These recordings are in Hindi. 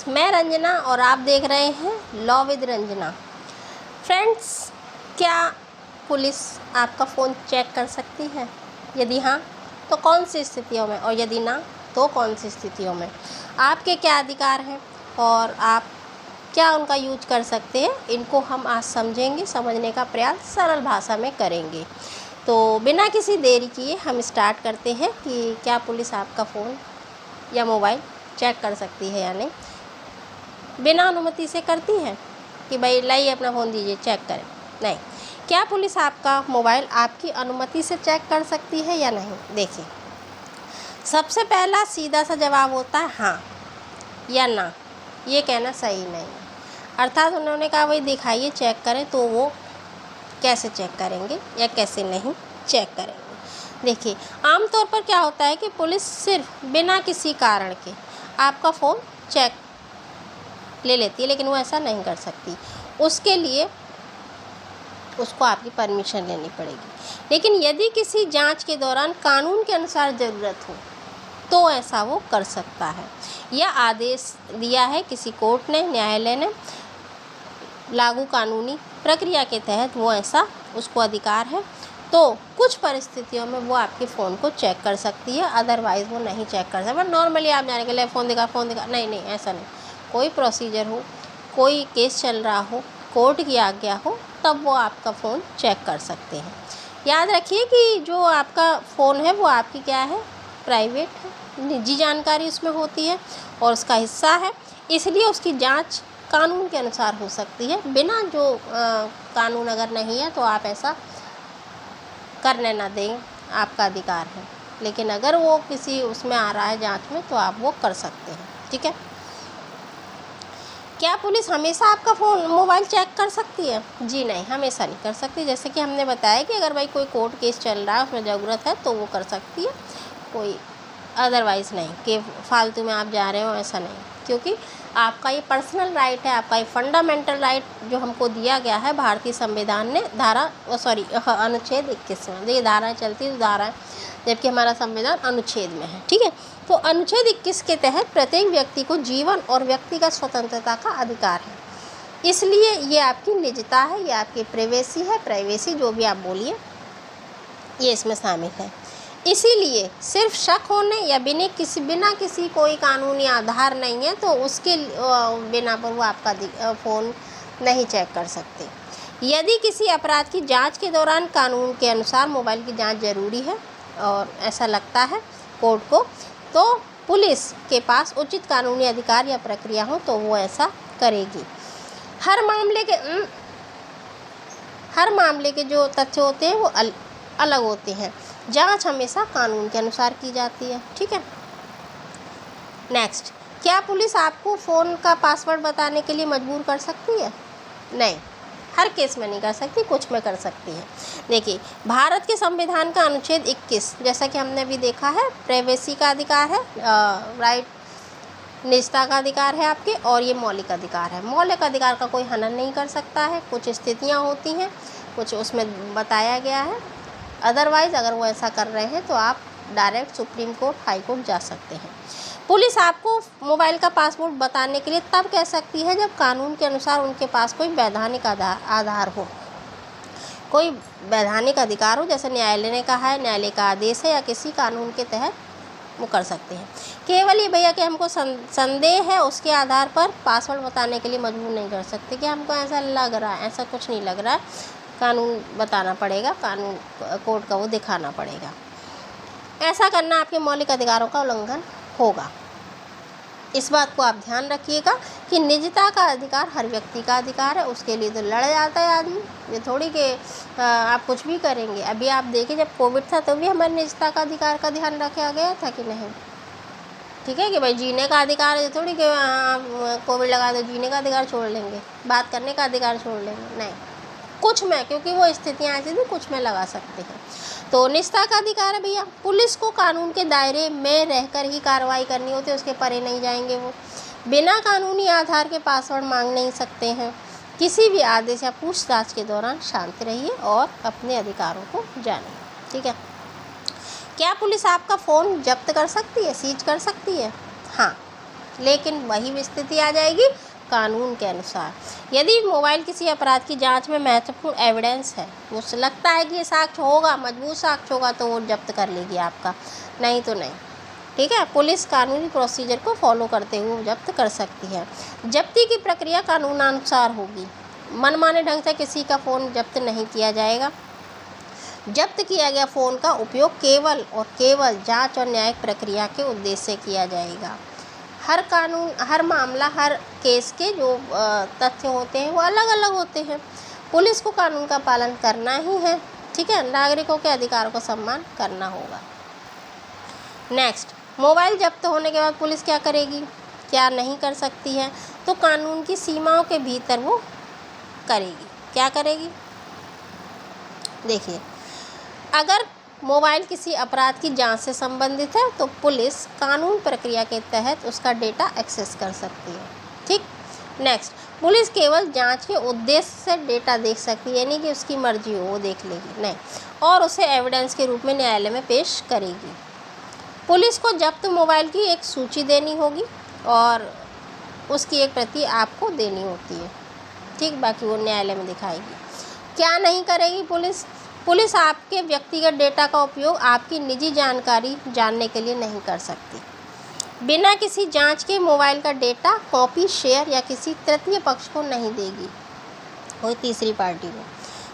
मैं रंजना और आप देख रहे हैं लॉ विद रंजना। फ्रेंड्स, क्या पुलिस आपका फ़ोन चेक कर सकती है? यदि हाँ, तो कौन सी स्थितियों में, और यदि ना, तो कौन सी स्थितियों में? आपके क्या अधिकार हैं और आप क्या उनका यूज कर सकते हैं, इनको हम आज समझेंगे। समझने का प्रयास सरल भाषा में करेंगे। तो बिना किसी देरी किए हम स्टार्ट करते हैं कि क्या पुलिस आपका फ़ोन या मोबाइल चेक कर सकती है या नहीं। बिना अनुमति से करती है कि भाई लाइए अपना फ़ोन दीजिए चेक करें? नहीं। क्या पुलिस आपका मोबाइल आपकी अनुमति से चेक कर सकती है या नहीं? देखिए, सबसे पहला सीधा सा जवाब होता है हाँ या ना। ये कहना सही नहीं है। अर्थात उन्होंने कहा भाई दिखाइए चेक करें, तो वो कैसे चेक करेंगे या कैसे नहीं चेक करेंगे। देखिए, आमतौर पर क्या होता है कि पुलिस सिर्फ बिना किसी कारण के आपका फ़ोन चेक ले लेती है, लेकिन वो ऐसा नहीं कर सकती। उसके लिए उसको आपकी परमिशन लेनी पड़ेगी। लेकिन यदि किसी जांच के दौरान कानून के अनुसार ज़रूरत हो तो ऐसा वो कर सकता है। यह आदेश दिया है किसी कोर्ट ने, न्यायालय ने, लागू कानूनी प्रक्रिया के तहत वो ऐसा उसको अधिकार है। तो कुछ परिस्थितियों में वो आपके फ़ोन को चेक कर सकती है, अदरवाइज़ वो नहीं चेक कर सकती। नॉर्मली आप जाने के लिए फ़ोन दिखा, नहीं, ऐसा नहीं। कोई प्रोसीजर हो, कोई केस चल रहा हो, कोर्ट की आज्ञा हो, तब वो आपका फ़ोन चेक कर सकते हैं। याद रखिए कि जो आपका फ़ोन है वो आपकी क्या है, प्राइवेट है, निजी जानकारी उसमें होती है और उसका हिस्सा है, इसलिए उसकी जांच कानून के अनुसार हो सकती है। बिना जो कानून अगर नहीं है तो आप ऐसा करने ना दें, आपका अधिकार है। लेकिन अगर वो किसी उसमें आ रहा है जांच में, तो आप वो कर सकते हैं। ठीक है। क्या पुलिस हमेशा आपका फ़ोन मोबाइल चेक कर सकती है? जी नहीं, हमेशा नहीं कर सकती। जैसे कि हमने बताया कि अगर भाई कोई कोर्ट केस चल रहा है, उसमें ज़रूरत है, तो वो कर सकती है, कोई अदरवाइज़ नहीं कि फालतू में आप जा रहे हो, ऐसा नहीं। क्योंकि आपका ये पर्सनल राइट है, आपका ये फंडामेंटल राइट जो हमको दिया गया है भारतीय संविधान ने, अनुच्छेद 21 में। देखिए, धाराएँ चलती है, धाराएँ, जबकि हमारा संविधान अनुच्छेद में है। ठीक है। तो अनुच्छेद 21 के तहत प्रत्येक व्यक्ति को जीवन और व्यक्तिगत स्वतंत्रता का अधिकार है। इसलिए ये आपकी निजता है, ये आपकी प्राइवेसी जो भी आप बोलिए, ये इसमें शामिल है। इसीलिए सिर्फ शक होने या बिना किसी कोई कानूनी आधार नहीं है, तो उसके बिना पर वो आपका फ़ोन नहीं चेक कर सकते। यदि किसी अपराध की जांच के दौरान कानून के अनुसार मोबाइल की जांच जरूरी है और ऐसा लगता है कोर्ट को, तो पुलिस के पास उचित कानूनी अधिकार या प्रक्रिया हो तो वो ऐसा करेगी। हर मामले के जो तथ्य होते हैं वो अलग होते हैं। जांच हमेशा कानून के अनुसार की जाती है। ठीक है। नेक्स्ट, क्या पुलिस आपको फ़ोन का पासवर्ड बताने के लिए मजबूर कर सकती है? नहीं, हर केस में नहीं कर सकती, कुछ में कर सकती है। देखिए, भारत के संविधान का अनुच्छेद 21, जैसा कि हमने अभी देखा है, प्राइवेसी का अधिकार है, राइट, निजता का अधिकार है आपके, और ये मौलिक अधिकार है। मौलिक अधिकार का कोई हनन नहीं कर सकता है। कुछ स्थितियाँ होती हैं, कुछ उसमें बताया गया है। अदरवाइज़ अगर वो ऐसा कर रहे हैं तो आप direct supreme court, high court जा सकते हैं। पुलिस आपको मोबाइल का पासवर्ड बताने के लिए तब कह सकती है जब कानून के अनुसार उनके पास कोई वैधानिक आधार हो, कोई वैधानिक अधिकार हो, जैसे न्यायालय ने कहा है, न्यायालय का आदेश है, या किसी कानून के तहत वो कर सकते हैं। केवल ये भैया कि हमको संदेह है, उसके आधार पर पासवर्ड बताने के लिए मजबूर नहीं कर सकते कि हमको ऐसा लग रहा है, ऐसा कुछ नहीं लग रहा है, कानून बताना पड़ेगा, कानून कोर्ट का वो दिखाना पड़ेगा। ऐसा करना आपके मौलिक अधिकारों का उल्लंघन होगा। इस बात को आप ध्यान रखिएगा कि निजता का अधिकार हर व्यक्ति का अधिकार है, उसके लिए तो लड़ जाता है आदमी। ये थोड़ी कि आप कुछ भी करेंगे। अभी आप देखिए, जब कोविड था तो भी हमारे निजता का अधिकार का ध्यान रखा गया था कि नहीं? ठीक है, कि भाई जीने का अधिकार है, थोड़ी कि कोविड लगा दो, जीने का अधिकार छोड़ लेंगे, बात करने का अधिकार छोड़ लेंगे, नहीं। कुछ में, क्योंकि वो स्थितियाँ ऐसी थी, कुछ में लगा सकते हैं। तो निजता का अधिकार है भैया। पुलिस को कानून के दायरे में रहकर ही कार्रवाई करनी होती है, उसके परे नहीं जाएंगे वो। बिना कानूनी आधार के पासवर्ड मांग नहीं सकते हैं। किसी भी आदेश या पूछताछ के दौरान शांत रहिए और अपने अधिकारों को जानिए। ठीक है। क्या पुलिस आपका फ़ोन जब्त कर सकती है, सीज कर सकती है? हाँ, लेकिन वही स्थिति आ जाएगी कानून के अनुसार। यदि मोबाइल किसी अपराध की जांच में महत्वपूर्ण एविडेंस है, उसे लगता है कि ये साक्ष्य होगा, मजबूत साक्ष्य होगा, तो वो जब्त कर लेगी आपका, नहीं तो नहीं। ठीक है, पुलिस कानूनी प्रोसीजर को फॉलो करते हुए जब्त कर सकती है। जब्ती की प्रक्रिया कानूनानुसार होगी। मनमाने ढंग से किसी का फ़ोन जब्त नहीं किया जाएगा। जब्त किया गया फ़ोन का उपयोग केवल और केवल जांच और न्यायिक प्रक्रिया के उद्देश्य से किया जाएगा। हर मामला, हर केस के जो तथ्य होते हैं वो अलग अलग होते हैं। पुलिस को कानून का पालन करना ही है। ठीक है, नागरिकों के अधिकारों को सम्मान करना होगा। नेक्स्ट, मोबाइल जब्त होने के बाद पुलिस क्या करेगी, क्या नहीं कर सकती है, तो कानून की सीमाओं के भीतर वो करेगी। क्या करेगी, देखिए, अगर मोबाइल किसी अपराध की जांच से संबंधित है तो पुलिस कानून प्रक्रिया के तहत उसका डेटा एक्सेस कर सकती है। ठीक, नेक्स्ट, पुलिस केवल जांच के उद्देश्य से डेटा देख सकती है, यानी कि उसकी मर्जी हो वो देख लेगी, नहीं, और उसे एविडेंस के रूप में न्यायालय में पेश करेगी। पुलिस को जब्त मोबाइल की एक सूची देनी होगी और उसकी एक प्रति आपको देनी होती है। ठीक, बाकी वो न्यायालय में दिखाएगी। क्या नहीं करेगी पुलिस, पुलिस आपके व्यक्तिगत डेटा का उपयोग आपकी निजी जानकारी जानने के लिए नहीं कर सकती। बिना किसी जांच के मोबाइल का डेटा कॉपी, शेयर या किसी तृतीय पक्ष को नहीं देगी, कोई तीसरी पार्टी को।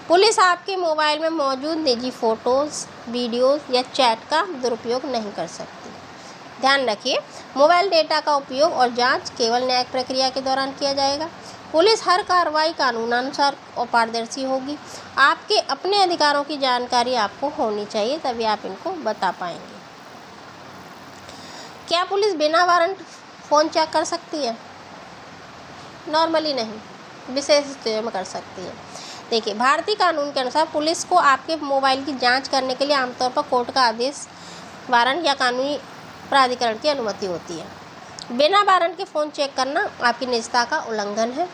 पुलिस आपके मोबाइल में मौजूद निजी फ़ोटोज़, वीडियोज़ या चैट का दुरुपयोग नहीं कर सकती। ध्यान रखिए, मोबाइल डेटा का उपयोग और जांच केवल न्यायिक प्रक्रिया के दौरान किया जाएगा। पुलिस हर कार्रवाई कानूनानुसार और पारदर्शी होगी। आपके अपने अधिकारों की जानकारी आपको होनी चाहिए, तभी आप इनको बता पाएंगे। क्या पुलिस बिना वारंट फ़ोन चेक कर सकती है? नॉर्मली नहीं, विशेष स्थितियों में कर सकती है। देखिए, भारतीय कानून के अनुसार पुलिस को आपके मोबाइल की जांच करने के लिए आमतौर पर कोर्ट का आदेश, वारंट या कानूनी प्राधिकरण की अनुमति होती है। बिना वारंट के फ़ोन चेक करना आपकी निजता का उल्लंघन है।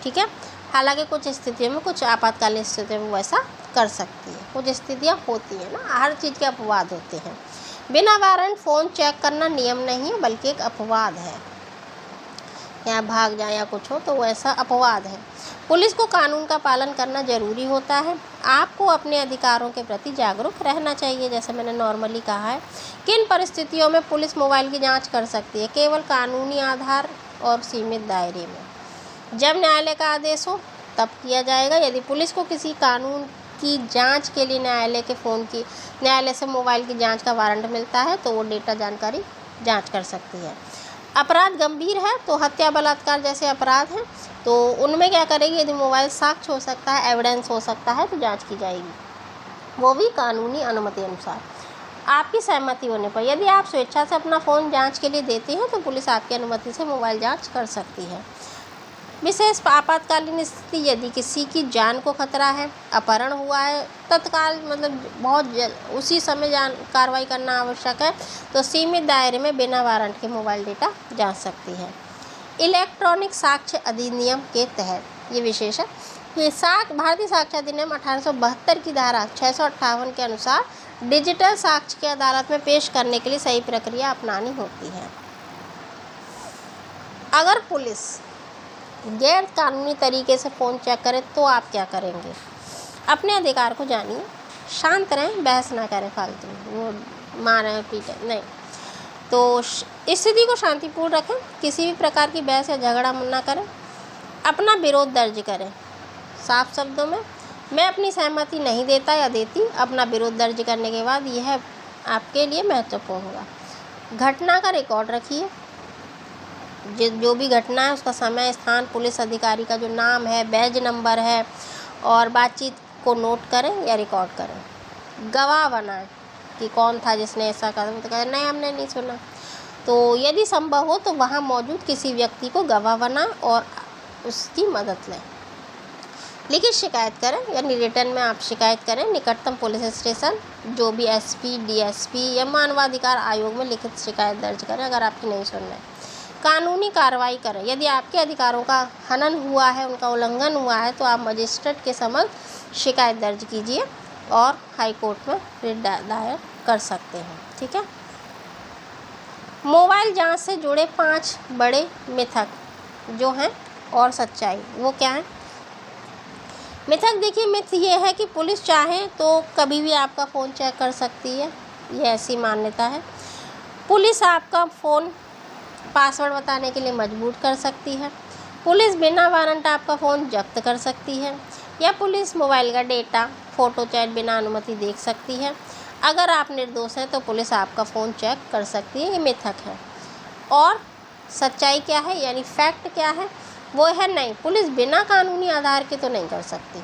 ठीक है, हालांकि कुछ स्थितियों में, कुछ आपातकालीन स्थितियों में वैसा कर सकती है। कुछ स्थितियाँ होती हैं ना, हर चीज़ के अपवाद होते हैं। बिना वारंट फ़ोन चेक करना नियम नहीं है, बल्कि एक अपवाद है। यहाँ भाग जाए या कुछ हो तो वैसा अपवाद है। पुलिस को कानून का पालन करना जरूरी होता है। आपको अपने अधिकारों के प्रति जागरूक रहना चाहिए। जैसे मैंने नॉर्मली कहा है, किन परिस्थितियों में पुलिस मोबाइल की जांच कर सकती है, केवल कानूनी आधार और सीमित दायरे में। जब न्यायालय का आदेश हो तब किया जाएगा। यदि पुलिस को किसी कानून की जांच के लिए न्यायालय से मोबाइल की जांच का वारंट मिलता है तो वो डेटा जानकारी जांच कर सकती है। अपराध गंभीर है तो हत्या, बलात्कार जैसे अपराध हैं तो उनमें क्या करेगी, यदि मोबाइल साक्ष्य हो सकता है, एविडेंस हो सकता है, तो जांच की जाएगी, वो भी कानूनी अनुमति अनुसार, आपकी सहमति होने पर। यदि आप स्वेच्छा से अपना फ़ोन जांच के लिए देते हैं तो पुलिस आपकी अनुमति से मोबाइल जांच कर सकती है। विशेष आपातकालीन स्थिति, यदि किसी की जान को खतरा है, अपहरण हुआ है, तत्काल बहुत उसी समय कार्रवाई करना आवश्यक है, तो सीमित दायरे में बिना वारंट के मोबाइल डेटा जांच सकती है। इलेक्ट्रॉनिक साक्ष्य अधिनियम के तहत ये विशेष है कि भारतीय साक्ष्य अधिनियम 1872 की धारा 658 के अनुसार डिजिटल साक्ष्य के अदालत में पेश करने के लिए सही प्रक्रिया अपनानी होती है। अगर पुलिस गैर कानूनी तरीके से फ़ोन चेक करे तो आप क्या करेंगे? अपने अधिकार को जानिए, शांत रहें, बहस ना करें फालतू, वो मारें पीटें नहीं। तो स्थिति को शांतिपूर्ण रखें, किसी भी प्रकार की बहस या झगड़ा ना करें, अपना विरोध दर्ज करें। साफ शब्दों में, मैं अपनी सहमति नहीं देता या देती, अपना विरोध दर्ज करने के बाद यह आपके लिए महत्वपूर्ण होगा। घटना का रिकॉर्ड रखिए, जो भी घटना है उसका समय, स्थान, पुलिस अधिकारी का जो नाम है, बैज नंबर है, और बातचीत को नोट करें या रिकॉर्ड करें। गवाह बनाएं कि कौन था जिसने ऐसा कहा, तो कहें नहीं हमने नहीं सुना। तो यदि संभव हो तो वहाँ मौजूद किसी व्यक्ति को गवाह बनाएं और उसकी मदद लें। लिखित शिकायत करें, यानी रिटर्न में आप शिकायत करें निकटतम पुलिस स्टेशन, जो भी SP, DSP या मानवाधिकार आयोग में लिखित शिकायत दर्ज करें अगर आपकी नहीं सुन रहे। कानूनी कार्रवाई करें, यदि आपके अधिकारों का हनन हुआ है, उनका उल्लंघन हुआ है, तो आप मजिस्ट्रेट के समक्ष शिकायत दर्ज कीजिए और हाई कोर्ट में रिट दायर कर सकते हैं। ठीक है। मोबाइल जांच से जुड़े 5 बड़े मिथक जो हैं और सच्चाई, वो क्या है? मिथक देखिए, मिथ ये है कि पुलिस चाहे तो कभी भी आपका फ़ोन चेक कर सकती है, ये ऐसी मान्यता है। पुलिस आपका फ़ोन पासवर्ड बताने के लिए मजबूर कर सकती है। पुलिस बिना वारंट आपका फ़ोन जब्त कर सकती है, या पुलिस मोबाइल का डेटा, फ़ोटो, चैट बिना अनुमति देख सकती है। अगर आप निर्दोष हैं तो पुलिस आपका फ़ोन चेक कर सकती है, ये मिथक है। और सच्चाई क्या है, यानी फैक्ट क्या है? वो है नहीं, पुलिस बिना कानूनी आधार के तो नहीं कर सकती,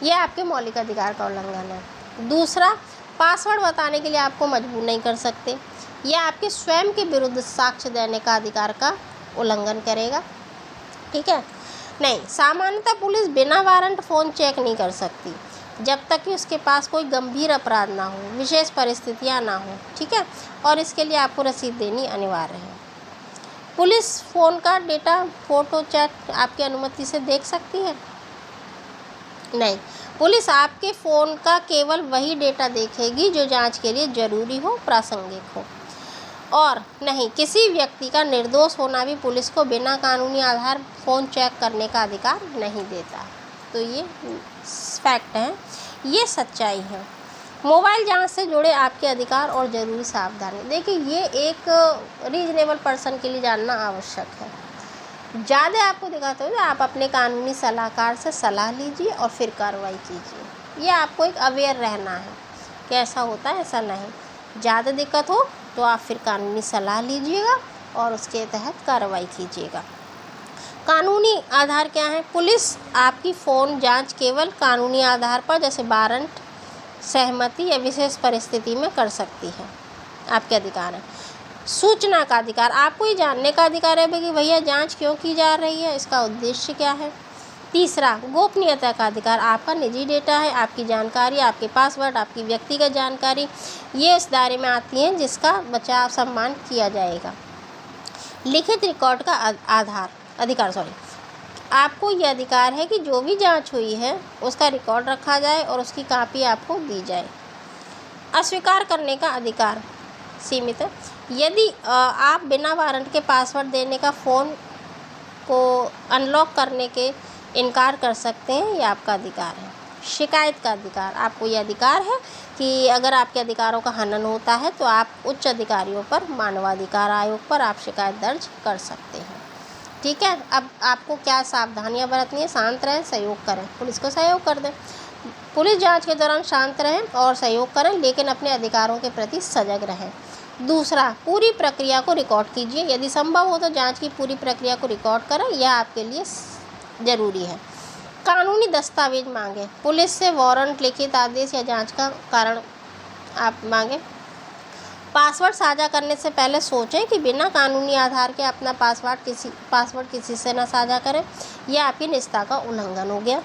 ये आपके मौलिक अधिकार का उल्लंघन है। दूसरा, पासवर्ड बताने के लिए आपको मजबूर नहीं कर सकते, यह आपके स्वयं के विरुद्ध साक्ष्य देने का अधिकार का उल्लंघन करेगा। ठीक है, नहीं, सामान्यतः पुलिस बिना वारंट फ़ोन चेक नहीं कर सकती जब तक कि उसके पास कोई गंभीर अपराध ना हो, विशेष परिस्थितियां ना हो। ठीक है, और इसके लिए आपको रसीद देनी अनिवार्य है। पुलिस फ़ोन का डेटा, फ़ोटो, चैट आपकी अनुमति से देख सकती है? नहीं, पुलिस आपके फ़ोन का केवल वही डेटा देखेगी जो जांच के लिए ज़रूरी हो, प्रासंगिक हो। और नहीं, किसी व्यक्ति का निर्दोष होना भी पुलिस को बिना कानूनी आधार फ़ोन चेक करने का अधिकार नहीं देता। तो ये फैक्ट है, ये सच्चाई है। मोबाइल जांच से जुड़े आपके अधिकार और ज़रूरी सावधानी, देखिए ये एक रीजनेबल पर्सन के लिए जानना आवश्यक है। ज़्यादा आपको दिखाते हुए आप अपने कानूनी सलाहकार से सलाह लीजिए और फिर कार्रवाई कीजिए। ये आपको एक अवेयर रहना है कि ऐसा होता है, ऐसा नहीं। ज़्यादा दिक्कत हो तो आप फिर कानूनी सलाह लीजिएगा और उसके तहत कार्रवाई कीजिएगा। कानूनी आधार क्या है? पुलिस आपकी फ़ोन जांच केवल कानूनी आधार पर, जैसे वारंट, सहमति या विशेष परिस्थिति में कर सकती है, आपके अधिकार है। सूचना का अधिकार, आपको ये जानने का अधिकार है कि भैया जांच क्यों की जा रही है, इसका उद्देश्य क्या है। तीसरा, गोपनीयता का अधिकार, आपका निजी डेटा है, आपकी जानकारी, आपके पासवर्ड, आपकी व्यक्तिगत जानकारी, ये इस दायरे में आती हैं जिसका बचाव, सम्मान किया जाएगा। लिखित रिकॉर्ड का अधिकार, आपको ये अधिकार है कि जो भी जांच हुई है उसका रिकॉर्ड रखा जाए और उसकी कॉपी आपको दी जाए। अस्वीकार करने का अधिकार सीमित है, यदि आप बिना वारंट के पासवर्ड देने का फ़ोन को अनलॉक करने के इनकार कर सकते हैं, ये आपका अधिकार है। शिकायत का अधिकार, आपको ये अधिकार है कि अगर आपके अधिकारों का हनन होता है तो आप उच्च अधिकारियों पर, मानवाधिकार आयोग पर आप शिकायत दर्ज कर सकते हैं। ठीक है, अब आपको क्या सावधानियां बरतनी है? शांत रहें, सहयोग करें, पुलिस को सहयोग कर दें। पुलिस जांच के दौरान शांत रहें और सहयोग करें, लेकिन अपने अधिकारों के प्रति सजग रहें। दूसरा, पूरी प्रक्रिया को रिकॉर्ड कीजिए, यदि संभव हो तो जांच की पूरी प्रक्रिया को रिकॉर्ड करें, यह आपके लिए ज़रूरी है। कानूनी दस्तावेज मांगें, पुलिस से वारंट, लिखित आदेश या जांच का कारण आप मांगें। पासवर्ड साझा करने से पहले सोचें कि बिना कानूनी आधार के अपना पासवर्ड किसी से ना साझा करें, यह आपकी निजता का उल्लंघन हो गया।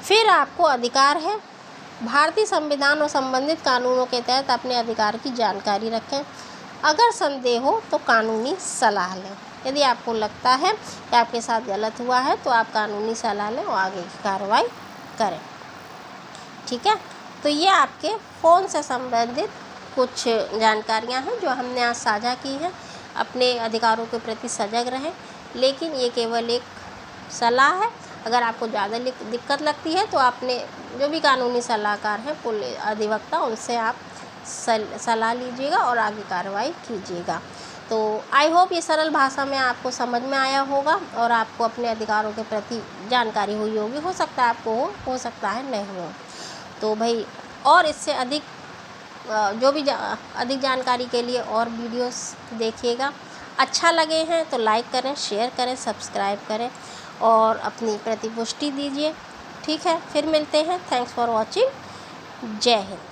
फिर आपको अधिकार है, भारतीय संविधान और संबंधित कानूनों के तहत अपने अधिकार की जानकारी रखें। अगर संदेह हो तो कानूनी सलाह लें, यदि आपको लगता है कि आपके साथ गलत हुआ है तो आप कानूनी सलाह लें और आगे की कार्रवाई करें। ठीक है, तो ये आपके फ़ोन से संबंधित कुछ जानकारियां हैं जो हमने आज साझा की हैं। अपने अधिकारों के प्रति सजग रहें, लेकिन ये केवल एक सलाह है। अगर आपको ज़्यादा दिक्कत लगती है तो आपने जो भी कानूनी सलाहकार हैं, पुलिस अधिवक्ता, उनसे आप सलाह लीजिएगा और आगे कार्रवाई कीजिएगा। तो आई होप ये सरल भाषा में आपको समझ में आया होगा और आपको अपने अधिकारों के प्रति जानकारी हुई होगी। हो सकता है आपको हो सकता है नहीं हो। तो भाई, और इससे अधिक अधिक जानकारी के लिए और वीडियोस देखिएगा। अच्छा लगे हैं तो लाइक करें, शेयर करें, सब्सक्राइब करें और अपनी प्रतिपुष्टि दीजिए। ठीक है, फिर मिलते हैं। Thanks for watching. जय हिंद।